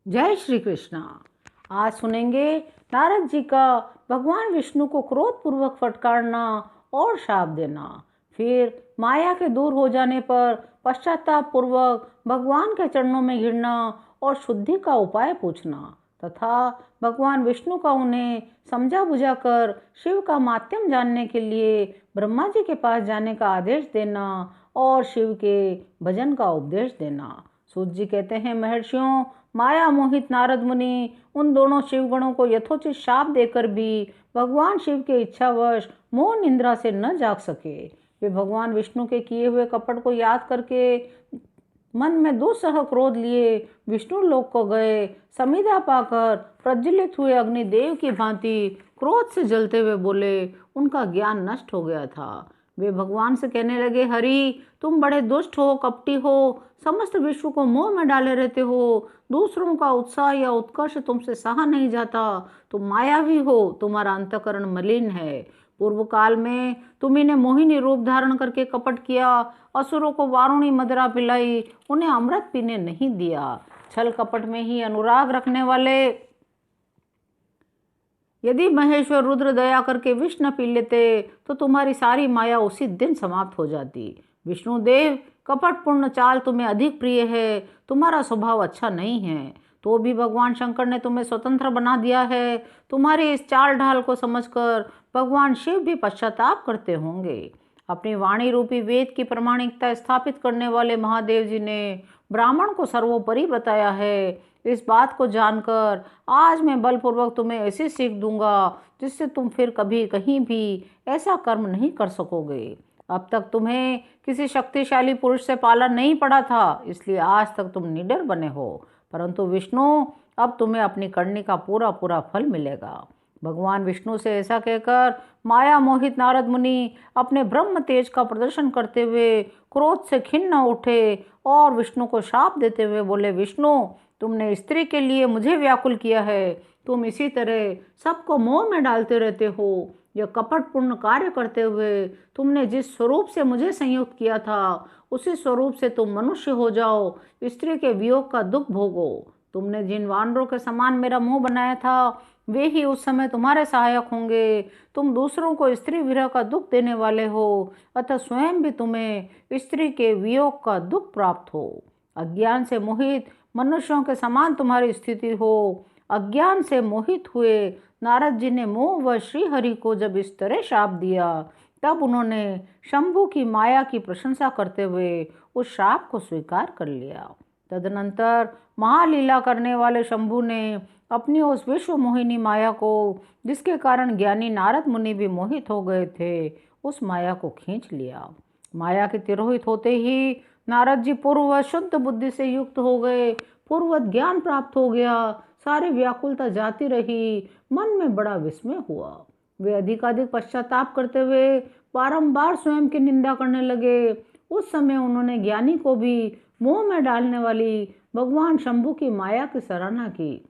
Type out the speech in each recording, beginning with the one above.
जय श्री कृष्णा। आज सुनेंगे नारद जी का भगवान विष्णु को क्रोध पूर्वक फटकारना और शाप देना, फिर माया के दूर हो जाने पर पश्चाताप पूर्वक भगवान के चरणों में गिरना और शुद्धि का उपाय पूछना, तथा भगवान विष्णु का उन्हें समझा बुझाकर शिव का माध्यम जानने के लिए ब्रह्मा जी के पास जाने का आदेश देना और शिव के भजन का उपदेश देना। सूत जी कहते हैं, महर्षियों, माया मोहित नारद मुनि उन दोनों शिवगणों को यथोचित शाप देकर भी भगवान शिव के इच्छावश मोह निंद्रा से न जाग सके। वे भगवान विष्णु के किए हुए कपट को याद करके मन में दुस्सह क्रोध लिए विष्णु लोक को गए। समिधा पाकर प्रज्वलित हुए अग्निदेव की भांति क्रोध से जलते हुए बोले। उनका ज्ञान नष्ट हो गया था। वे भगवान से कहने लगे, हरि, तुम बड़े दुष्ट हो, कपटी हो, समस्त विश्व को मोह में डाले रहते हो। दूसरों का उत्साह या उत्कर्ष तुमसे सहा नहीं जाता। तुम मायावी हो, तुम्हारा अंतःकरण मलिन है। पूर्व काल में तुम्ही ने मोहिनी रूप धारण करके कपट किया, असुरों को वारुणी मदिरा पिलाई, उन्हें अमृत पीने नहीं दिया। छल कपट में ही अनुराग रखने वाले यदि महेश्वर रुद्र दया करके विष न पी लेते तो तुम्हारी सारी माया उसी दिन समाप्त हो जाती। विष्णुदेव, कपटपूर्ण चाल तुम्हें अधिक प्रिय है। तुम्हारा स्वभाव अच्छा नहीं है, तो भी भगवान शंकर ने तुम्हें स्वतंत्र बना दिया है। तुम्हारी इस चाल ढाल को समझकर भगवान शिव भी पश्चाताप करते होंगे। अपनी वाणी रूपी वेद की प्रामाणिकता स्थापित करने वाले महादेव जी ने ब्राह्मण को सर्वोपरि बताया है। इस बात को जानकर आज मैं बलपूर्वक तुम्हें ऐसी सीख दूंगा जिससे तुम फिर कभी कहीं भी ऐसा कर्म नहीं कर सकोगे। अब तक तुम्हें किसी शक्तिशाली पुरुष से पाला नहीं पड़ा था, इसलिए आज तक तुम निडर बने हो, परंतु विष्णु, अब तुम्हें अपनी करनी का पूरा पूरा फल मिलेगा। भगवान विष्णु से ऐसा कहकर माया मोहित नारद मुनि अपने ब्रह्म तेज का प्रदर्शन करते हुए क्रोध से खिन्न उठे और विष्णु को शाप देते हुए बोले, विष्णु, तुमने स्त्री के लिए मुझे व्याकुल किया है। तुम इसी तरह सबको मोह में डालते रहते हो। यह कपटपूर्ण कार्य करते हुए तुमने जिस स्वरूप से मुझे संयुक्त किया था, उसी स्वरूप से तुम मनुष्य हो जाओ, स्त्री के वियोग का दुख भोगो। तुमने जिन वानरों के समान मेरा मुंह बनाया था, वे ही उस समय तुम्हारे सहायक होंगे। तुम दूसरों को स्त्री विरह का दुख देने वाले हो, अतः स्वयं भी तुम्हें स्त्री के वियोग का दुख प्राप्त हो। अज्ञान से मोहित मनुष्यों के समान तुम्हारी स्थिति हो। अज्ञान से मोहित हुए नारद जी ने मोह व श्री हरि को जब इस तरह शाप दिया, तब उन्होंने शंभु की माया की प्रशंसा करते हुए उस शाप को स्वीकार कर लिया। तदनंतर महालीला करने वाले शंभु ने अपनी उस विश्व मोहिनी माया को, जिसके कारण ज्ञानी नारद मुनि भी मोहित हो गए थे, उस माया को खींच लिया। माया के तिरोहित होते ही नारद जी पूर्व शुद्ध बुद्धि से युक्त हो गए। पूर्ववत ज्ञान प्राप्त हो गया। सारी व्याकुलता जाती रही। मन में बड़ा विस्मय हुआ। वे अधिकाधिक पश्चाताप करते हुए बारंबार स्वयं की निंदा करने लगे। उस समय उन्होंने ज्ञानी को भी मोह में डालने वाली भगवान शंभु की माया की सराहना की,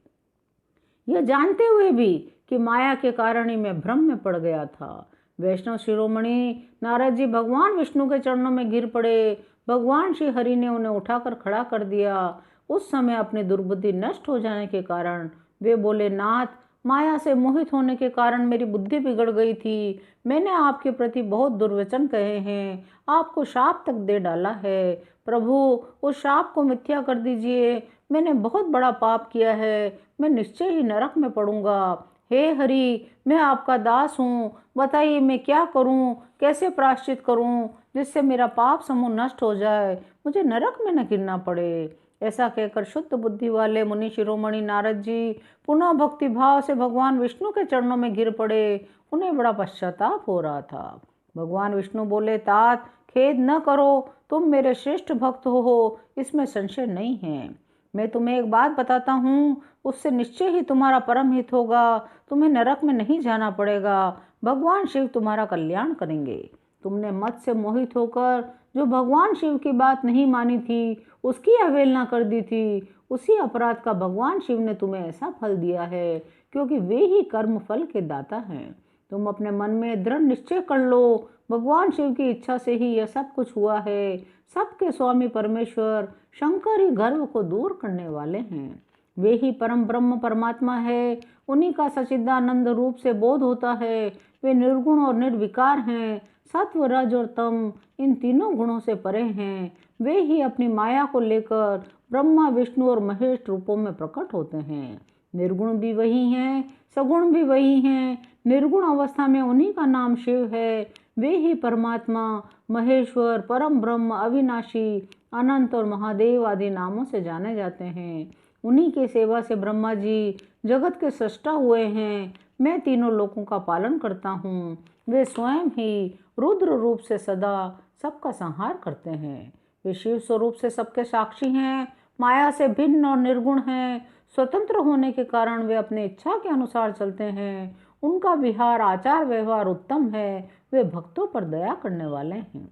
यह जानते हुए भी कि माया के कारण ही मैं भ्रम में पड़ गया था। वैष्णव शिरोमणि नारद जी भगवान विष्णु के चरणों में गिर पड़े। भगवान श्री हरि ने उन्हें उठाकर खड़ा कर दिया। उस समय अपनी दुर्बुद्धि नष्ट हो जाने के कारण वे बोले, नाथ, माया से मोहित होने के कारण मेरी बुद्धि बिगड़ गई थी। मैंने आपके प्रति बहुत दुर्वचन कहे हैं, आपको शाप तक दे डाला है। प्रभु, उस शाप को मिथ्या कर दीजिए। मैंने बहुत बड़ा पाप किया है। मैं निश्चय ही नरक में पड़ूंगा। हे हरि, मैं आपका दास हूँ। बताइए मैं क्या करूँ, कैसे प्रायश्चित करूँ जिससे मेरा पाप समूह नष्ट हो जाए, मुझे नरक में न गिरना पड़े। ऐसा कहकर शुद्ध बुद्धि वाले मुनि शिरोमणि नारद जी पुनः भक्ति भाव से भगवान विष्णु के चरणों में गिर पड़े। उन्हें बड़ा पश्चाताप हो रहा था। भगवान विष्णु बोले, तात, खेद न करो, तुम मेरे श्रेष्ठ भक्त हो, इसमें संशय नहीं है। मैं तुम्हें एक बात बताता हूँ, उससे निश्चय ही तुम्हारा परम हित होगा। तुम्हें नरक में नहीं जाना पड़ेगा। भगवान शिव तुम्हारा कल्याण करेंगे। तुमने मत से मोहित होकर जो भगवान शिव की बात नहीं मानी थी, उसकी अवहेलना कर दी थी, उसी अपराध का भगवान शिव ने तुम्हें ऐसा फल दिया है, क्योंकि वे ही कर्म फल के दाता हैं। तुम अपने मन में दृढ़ निश्चय कर लो, भगवान शिव की इच्छा से ही यह सब कुछ हुआ है। सबके स्वामी परमेश्वर शंकर ही गर्व को दूर करने वाले हैं। वे ही परम ब्रह्म परमात्मा है। उन्हीं का सच्चिदानंद रूप से बोध होता है। वे निर्गुण और निर्विकार हैं। सत्व रज और तम इन तीनों गुणों से परे हैं। वे ही अपनी माया को लेकर ब्रह्मा विष्णु और महेश रूपों में प्रकट होते हैं। निर्गुण भी वही हैं, सगुण भी वही हैं। निर्गुण अवस्था में उन्हीं का नाम शिव है। वे ही परमात्मा, महेश्वर, परम ब्रह्म, अविनाशी, अनंत और महादेव आदि नामों से जाने जाते हैं। उन्हीं की सेवा से ब्रह्मा जी जगत के सृष्टा हुए हैं। मैं तीनों लोकों का पालन करता हूँ। वे स्वयं ही रुद्र रूप से सदा सबका संहार करते हैं। वे शिव स्वरूप से सबके साक्षी हैं। माया से भिन्न और निर्गुण हैं। स्वतंत्र होने के कारण वे अपनी इच्छा के अनुसार चलते हैं। उनका विहार आचार व्यवहार उत्तम है। वे भक्तों पर दया करने वाले हैं।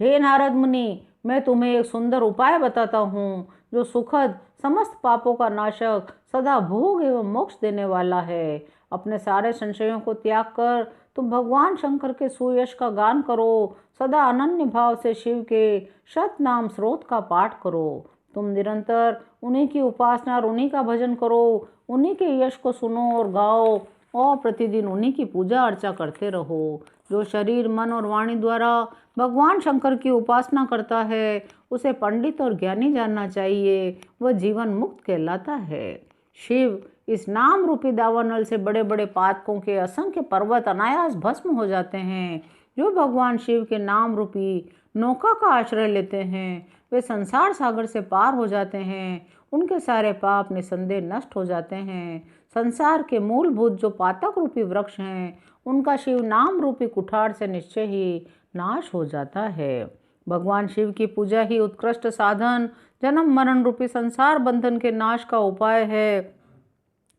हे नारद मुनि, मैं तुम्हें एक सुंदर उपाय बताता हूँ जो सुखद, समस्त पापों का नाशक, सदा भोग एवं मोक्ष देने वाला है। अपने सारे संशयों को त्याग कर तुम भगवान शंकर के सुयश का गान करो। सदा अनन्य भाव से शिव के शत नाम स्रोत का पाठ करो। तुम निरंतर उन्हीं की उपासना और उन्हीं का भजन करो। उन्हीं के यश को सुनो और गाओ और प्रतिदिन उन्हीं की पूजा अर्चा करते रहो। जो शरीर, मन और वाणी द्वारा भगवान शंकर की उपासना करता है उसे पंडित और ज्ञानी जानना चाहिए। वह जीवन मुक्त कहलाता है। शिव इस नाम रूपी दावानल से बड़े बड़े पातकों के असंख्य पर्वत अनायास भस्म हो जाते हैं। जो भगवान शिव के नाम रूपी नौका का आश्रय लेते हैं वे संसार सागर से पार हो जाते हैं। उनके सारे पाप निसंदेह नष्ट हो जाते हैं। संसार के मूलभूत जो पातक रूपी वृक्ष हैं उनका शिव नाम रूपी कुठार से निश्चय ही नाश हो जाता है। भगवान शिव की पूजा ही उत्कृष्ट साधन, जन्म मरण रूपी संसार बंधन के नाश का उपाय है।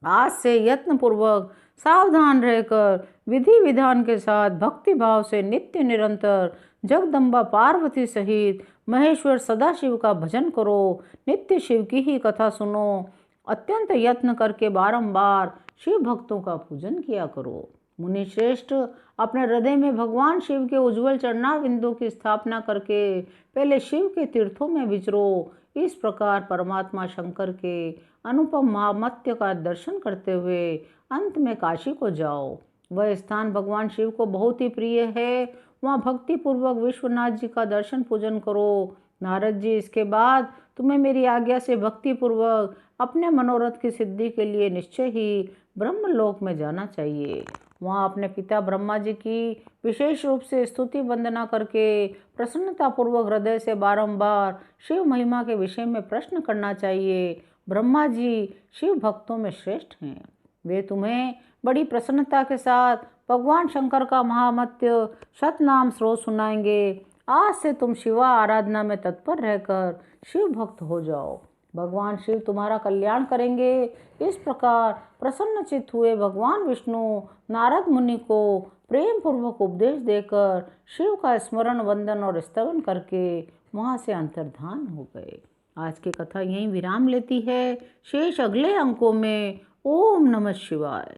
आज से यत्न पूर्वक सावधान रहकर विधि विधान के साथ भक्ति भाव से नित्य निरंतर जगदम्बा पार्वती सहित महेश्वर सदाशिव का भजन करो। नित्य शिव की ही कथा सुनो। अत्यंत यत्न करके बारंबार शिव भक्तों का पूजन किया करो। मुनि श्रेष्ठ, अपने हृदय में भगवान शिव के उज्जवल चरणारविंदों की स्थापना करके पहले शिव के तीर्थों में विचरो। इस प्रकार परमात्मा शंकर के अनुपम महामत्य का दर्शन करते हुए अंत में काशी को जाओ। वह स्थान भगवान शिव को बहुत ही प्रिय है। वहाँ भक्ति पूर्वक विश्वनाथ जी का दर्शन पूजन करो। नारद जी, इसके बाद तुम्हें मेरी आज्ञा से भक्ति पूर्वक अपने मनोरथ की सिद्धि के लिए निश्चय ही ब्रह्मलोक में जाना चाहिए। वहाँ अपने पिता ब्रह्मा जी की विशेष रूप से स्तुति वंदना करके प्रसन्नतापूर्वक हृदय से बारंबार शिव महिमा के विषय में प्रश्न करना चाहिए। ब्रह्मा जी शिव भक्तों में श्रेष्ठ हैं। वे तुम्हें बड़ी प्रसन्नता के साथ भगवान शंकर का महामत्य शतनाम स्रोत सुनाएंगे। आज से तुम शिवा आराधना में तत्पर रहकर शिव भक्त हो जाओ। भगवान शिव तुम्हारा कल्याण करेंगे। इस प्रकार प्रसन्नचित्त हुए भगवान विष्णु नारद मुनि को प्रेम पूर्वक उपदेश देकर शिव का स्मरण वंदन और स्तवन करके वहाँ से अंतर्धान हो गए। आज की कथा यहीं विराम लेती है। शेष अगले अंकों में। ओम नमः शिवाय।